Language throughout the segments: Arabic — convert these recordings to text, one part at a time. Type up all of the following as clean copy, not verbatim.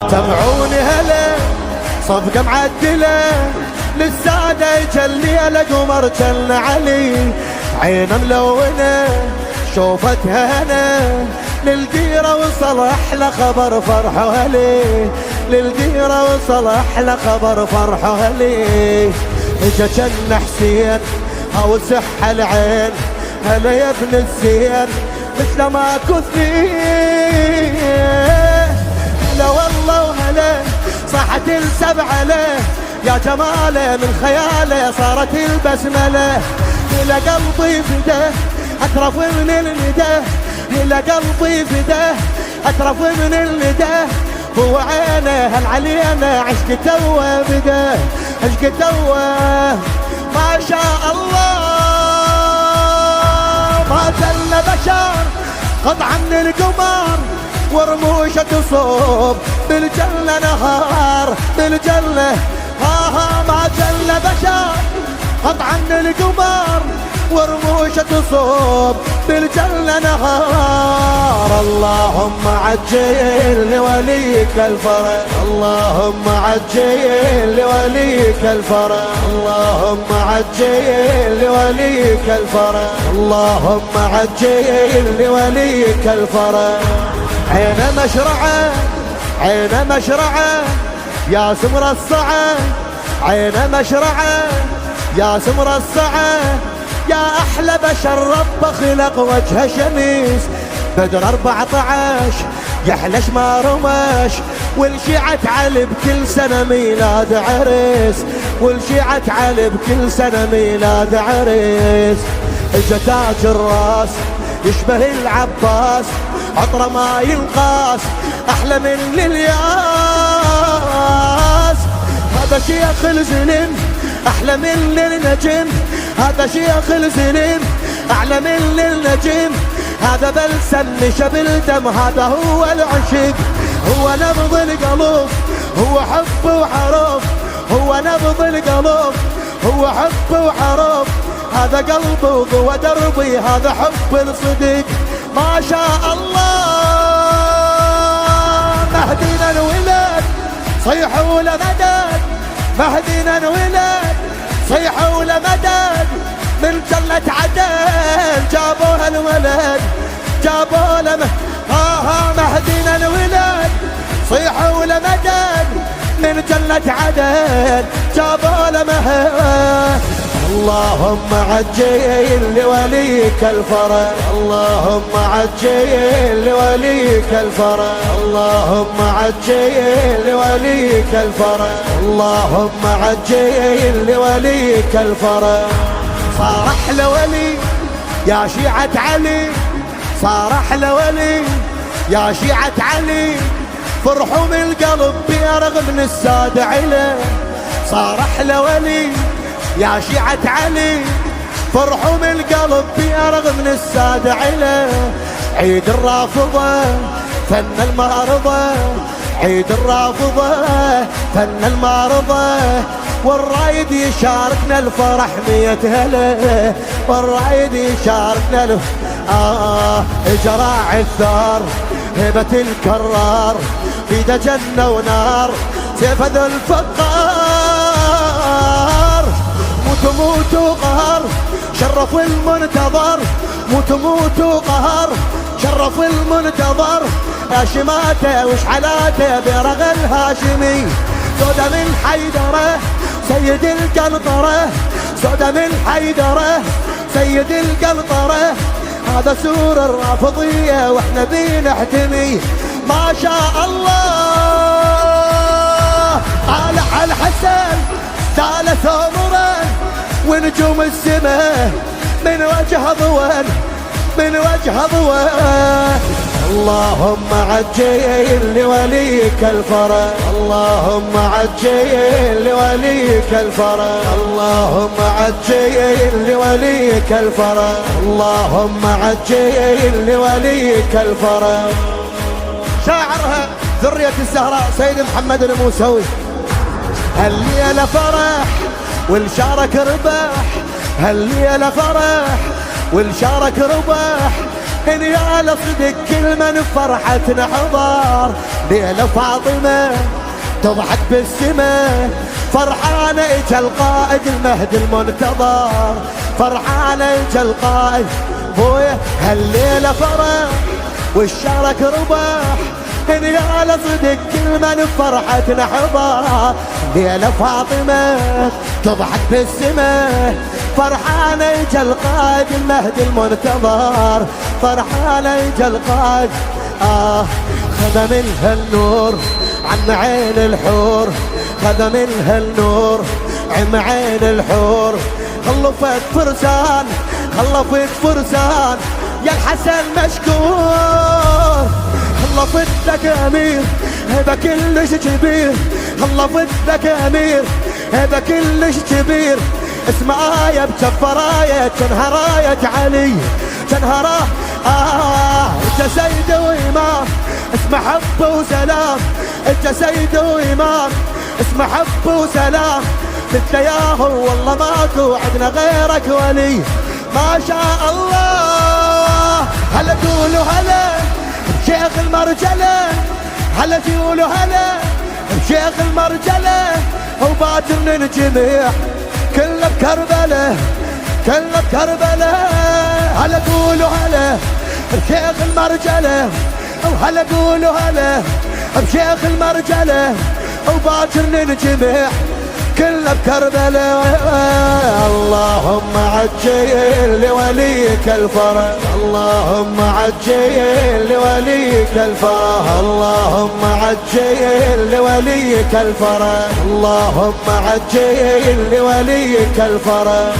تابعوني هلا صفقة معدلة للسادة يجلي لقمر جل علي، عينه ملونة شوفتها هنا، للديرة وصل أحلى خبر فرحه هلي، للديرة وصل أحلى خبر فرحه هلي. اجا جن حسين أو سح العين، هلا يا ابن الزين مثل ما كثني، هلا والله وهلا صاحت السبعة له، يا جماله من خياله صارت البسملة، إلى قلبي فده أترف من الندى، إلى قلبي فده أترف من الندى، هو عينه هل علينا عشق توه بده، عشق توه ما شاء الله. ما زل بشر قطعا من القمر، ورموشة تصوب بالجنة نهار، بالجنة ما زل بشر قطعا من القمر، ورموشة تصوب بالجنة نهار. اللهم عجل لوليك الفرج، اللهم عجل لوليك الفرج، اللهم عجل لوليك الفرج، اللهم عجل لوليك الفرج. عين مشرعه عين مشرعه يا سمر الصعه، عين مشرعه يا سمر الصعه، يا أحلى بشر رب خلق وجه شميس، بدر 14 يحلش ما رمش، والشيعة علي بكل سنة ميلاد عريس، والشيعة علي بكل سنة ميلاد عريس. اجا تاج الراس يشبه العباس، عطره ما ينقاس أحلى من الياس، هذا شيخ الزلم أحلى من النجم، هذا شيخ الزلم أعلى من النجم، هذا بلسم شب الدم، هذا هو العشق، هو نبض القلب، هو حب وحرف، هو نبض القلب، هو حب وحرف، هذا قلبي وضوى دربي، هذا حب الصدق ما شاء الله. مهدينا الولاد صيحوا لمدد، مهدينا الولاد صيحوا لمدد، من جنة عدن جابوها الولد، جابوها مهدينا الولد صيحوا لمدد، من جنة عدن جابوها لمهد. اللهم عجل لوليك الفرج، اللهم عجل لوليك الفرج، اللهم عجل لوليك الفرج، اللهم عجل لوليك الفرج. صار احلى ولي يا شيعة علي، صار احلى ولي يا شيعة علي، فرحوا من القلب بأرغ من السادة علي، صار احلى ولي يا شيعة علي، فرحوا من القلب بأرغ من السادة علي. عيد الرافضة فن المعرضة، عيد الرافضة فن المعرضة، والرايد يشاركنا الفرح 100 هلا، والرايد يشاركنا جراع الثار هبة الكرار، بيده جنة ونار سيف ذو الفقار، موتوا قهر شرفوا المنتظر، موتوا قهر شرفوا المنتظر، هاشماته وشحلاته برغ الهاشمي، سودة من حيدره سيد القنطرة، سودة من حيدره سيد القنطرة، هذا سور الرافضية واحنا بنحتمي ما شاء الله. طالع الحسن ثالث عمره، ونجوم السماء من وجه ضوان، من وجه ضوان. اللهم عجل لوليك الفرج، اللهم عجل لوليك الفرج، اللهم عجل لوليك الفرج، اللهم عجل لوليك الفرج. شاعرها ذرية الزهراء سيد محمد الموسوي. هالليلة فرح والشارك رباح، هالليلة فرح والشارك رباح، يا لصدق كل من فرحتنا حضار. ليلة فاطمة تضحك بالسماء فرحانة اجا القائد المهدي المنتظر. فرحانة اجا القائد بويا هالليلة فرح والشارك ربح. يا لصدق كل من فرحتنا حضار. ليلة فاطمة تضحك بالسماء فرحانة اجا القائد المهدي المنتظر. فرحانة اجا القائد خدم لها النور عن عين الحور. خدم لها النور عن عين الحور. خلفت فرسان خلفت فرسان يا الحسن مشكور. خلفت لك امير هذا كلش كبير. خلفت لك امير هذا كلش كبير. اسمه آية بجفر آية كانها راية علي كانها انت سيد وإمام اسمه حب وسلام. انت سيد وإمام اسمه حب وسلام. قلت له ياهو والله ماكو عندنا غيرك ولي ما شاء الله. هلا قولوا هلا بشيخ المرجلة. هلا قولوا هلا بشيخ المرجلة. وباكر ننجمع كله بكربلة كله بكربلة. هلا قولوا هلا بشيخ المرجلة. وهلا قولوا هلا بشيخ المرجلة. وباكر ننجمع كله بكربلة. اللهم عجل لوليك الفرج. اللهم عجل لوليك الفرج. اللهم عجل لوليك الفرج. اللهم عجل لوليك الفرج.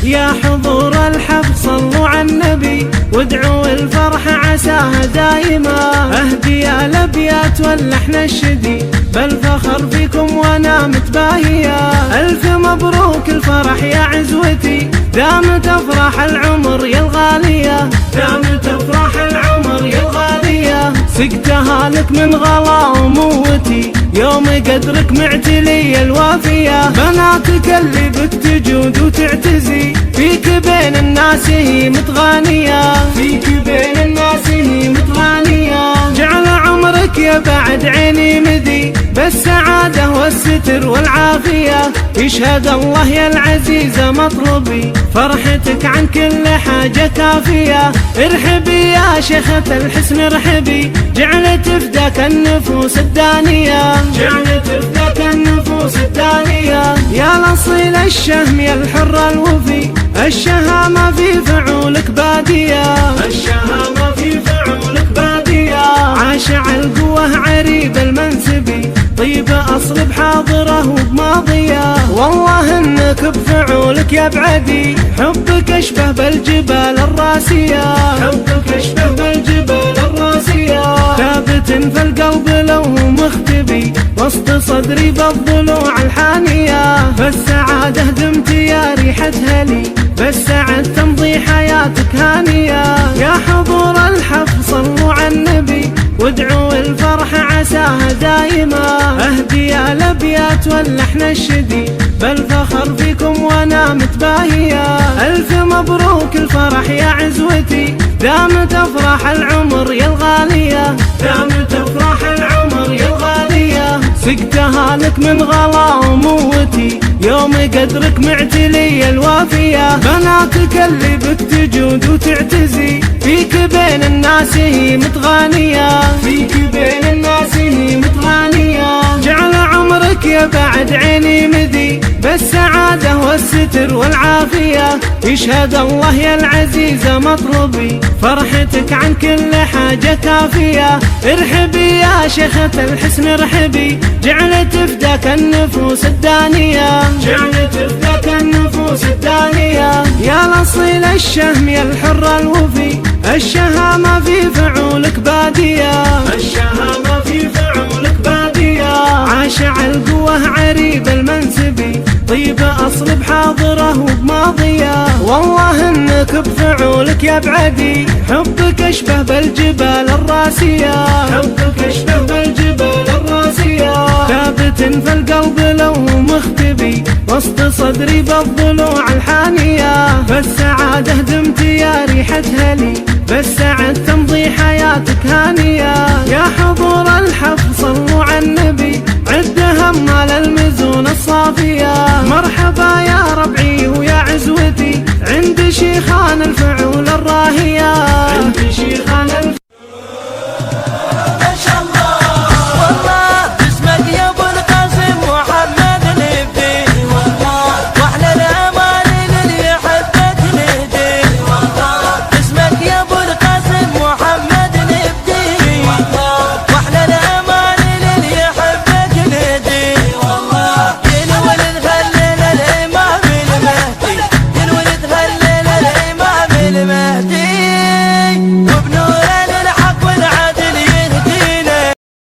يا حضور الحفل صلوا على النبي وادعوا الفرح عساها دايما. اهدي الابيات واللحن الشدي بالفخر فيكم وانا متباهية. الف مبروك الفرح يا عزوتي دام تفرح العمر يا الغالية. دام تفرح العمر يا الغالية. سقتها لك من غلا وموتي يوم قدرك معتلي الوافية. بناتك اللي بك تجود وتعتزي فيك بين الناس هي متغانية. فيك بين الناس هي متغانية. جعل عمرك يا بعد عيني مدي بالسعادة والستر والعافية. يشهد الله يا العزيزة مطلبي فرحتك عن كل حاجة كافية. ارحبي يا شيخة الحسن ارحبي جعلت فداك النفوس الدانية. جعلت فداك النفوس الدانية. يا الأصيل الشهم يا الحر الوفي الشهامة في فعولك بادية. الشهامة في فعولك بادية. عاشع القوة عريب المنسبي طيب أصل بحاضره وبماضية. والله انك بفعولك يا بعدي حبك اشبه بالجبال الراسية. حبك اشبه بالجبال الراسية. ثابت في القلب لو مختبي وسط صدري بالضلوع الحانية. فالسعادة دمت يا ريحة هلي بالسعد تمضي حياتك هانية. يا حضور الحفل صلوا على النبي وادعوا الفرح عساها دايما. اهدي الابيات واللحن الشدي بالفخر فيكم وانا متباهية. الف مبروك الفرح يا عزوتي دام تفرح العمر يا الغالية. دام تفرح العمر يا الغالية. سقتها لك من غلا وموتي يوم قدرك معتلي الوافية. بناتك اللي بك تجود وتعتزي فيك بين الناس هي متغانية. فيك بين الناس هي متغانية. جعل عمرك يا بعد عيني مدي بالسعادة والستر والعافية. يشهد الله يا العزيزة مطلبي فرحتك عن كل حاجة كافية. ارحبي يا شيخة الحسن ارحبي جعلت فداك النفوس الدانية. جعلت فداك النفوس الدانية. يا الأصيل الشهم يا الحر الوفي الشهامة في فعولك بادية. الشهامة في فعولك بادية. عاشع القوة عريب المنسبي طيب أصل بحاضره وبما ماضية. والله انك بفعولك يا بعدي حبك اشبه بالجبال الراسية، حبك اشبه بالجبال الراسية. ثابت في القلب لو مختبي وسط صدري بالضلوع الحانية. فالسعادة دمت يا ريحتها لي، بالسعد تمضي حياتك هانية. يا حضور الحفل صلوا على النبي، عد همال المزون الصافية. مرحبا يا ربعي ويا عزوتي عند شيخان الفعول الراقية.